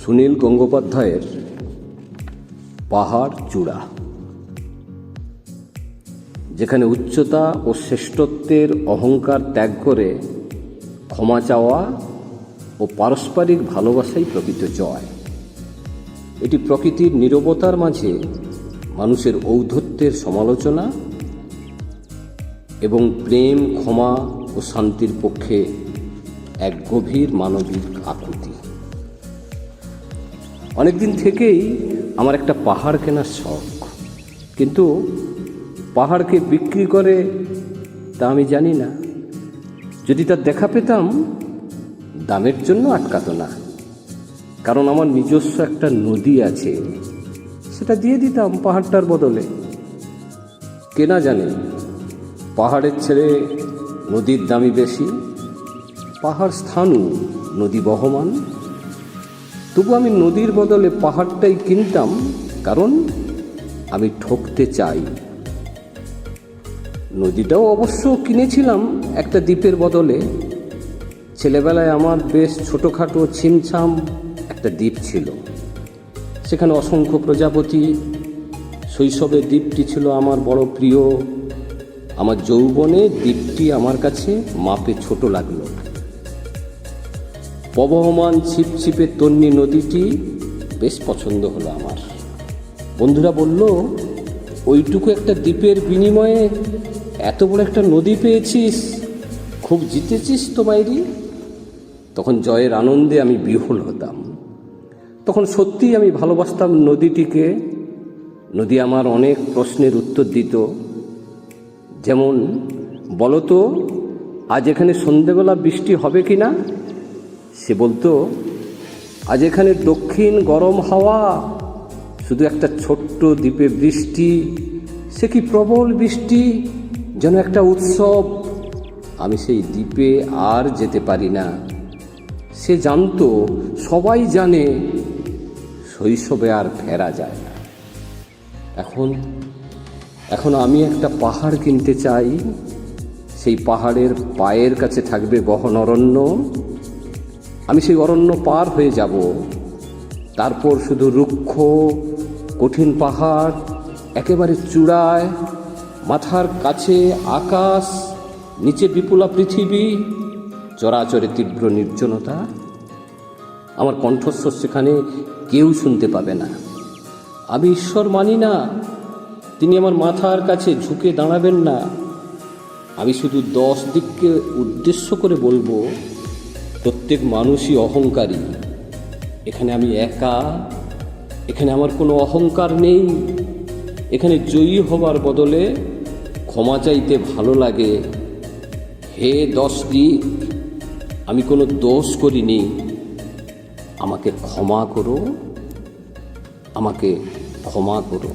সুনীল গঙ্গোপাধ্যায়ের পাহাড় চূড়া, যেখানে উচ্চতা ও শ্রেষ্ঠত্বের অহংকার ত্যাগ করে ক্ষমা চাওয়া ও পারস্পরিক ভালোবাসাই প্রকৃত জয়। এটি প্রকৃতির নীরবতার মাঝে মানুষের ঔদ্ধত্যের সমালোচনা এবং প্রেম, ক্ষমা ও শান্তির পক্ষে এক গভীর মানবিক আকুতি। অনেকদিন থেকেই আমার একটা পাহাড় কেনার শখ, কিন্তু পাহাড়কে বিক্রি করে তা আমি জানি না। যদি তার দেখা পেতাম, দামের জন্য আটকাতো না, কারণ আমার নিজস্ব একটা নদী আছে, সেটা দিয়ে দিতাম পাহাড়টার বদলে। কেনা জানে পাহাড়ের ছেড়ে নদীর দামই বেশি, পাহাড় স্থাণু, নদী বহমান। তবু আমি নদীর বদলে পাহাড়টাই কিনতাম, কারণ আমি ঠকতে চাই। নদীটাও অবশ্য কিনেছিলাম একটা দ্বীপের বদলে। ছেলেবেলায় আমার বেশ ছোটোখাটো ছিমছাম একটা দ্বীপ ছিল, সেখানে অসংখ্য প্রজাপতি। শৈশবে দ্বীপটি ছিল আমার বড় প্রিয়। আমার যৌবনে দ্বীপটি আমার কাছে মাপে ছোট লাগলো। প্রবহমান ছিপছিপে তন্নি নদীটি বেশ পছন্দ হলো আমার। বন্ধুরা বলল, ওইটুকু একটা দ্বীপের বিনিময়ে এত বড় একটা নদী পেয়েছিস, খুব জিতেছিস তো মাইরি। তখন জয়ের আনন্দে আমি বিহ্বল হতাম। তখন সত্যিই আমি ভালোবাসতাম নদীটিকে। নদী আমার অনেক প্রশ্নের উত্তর দিত, যেমন, বলো তো আজ এখানে সন্ধেবেলা বৃষ্টি হবে কি না? সে বলতো, আজ এখানে দক্ষিণ গরম হাওয়া, শুধু একটা ছোট্ট দ্বীপে বৃষ্টি, সে কি প্রবল বৃষ্টি, যেন একটা উৎসব। আমি সেই দ্বীপে আর যেতে পারি না। সে জানতো, সবাই জানে, শৈশবে আর ফেরা যায় না। এখন আমি একটা পাহাড় কিনতে চাই। সেই পাহাড়ের পায়ের কাছে থাকবে গহন অরণ্য। আমি সেই অরণ্য পার হয়ে যাব। তারপর শুধু রুক্ষ কঠিন পাহাড়, একেবারে চূড়ায়, মাথার কাছে আকাশ, নিচে বিপুলা পৃথিবী, চরাচরে তীব্র নির্জনতা। আমার কণ্ঠস্বর সেখানে কেউ শুনতে পাবে না। আমি ঈশ্বর মানি না, তিনি আমার মাথার কাছে ঝুঁকে দাঁড়াবেন না। আমি শুধু 10 দিককে উদ্দেশ্য করে বলবো, প্রত্যেক মানুষই অহংকারী। এখানে আমি একা, এখানে আমার কোনো অহংকার নেই। এখানে জয়ী হবার বদলে ক্ষমা চাইতে ভালো লাগে। হে 10 দিক, আমি কোনো দোষ করিনি, আমাকে ক্ষমা করো, আমাকে ক্ষমা করো।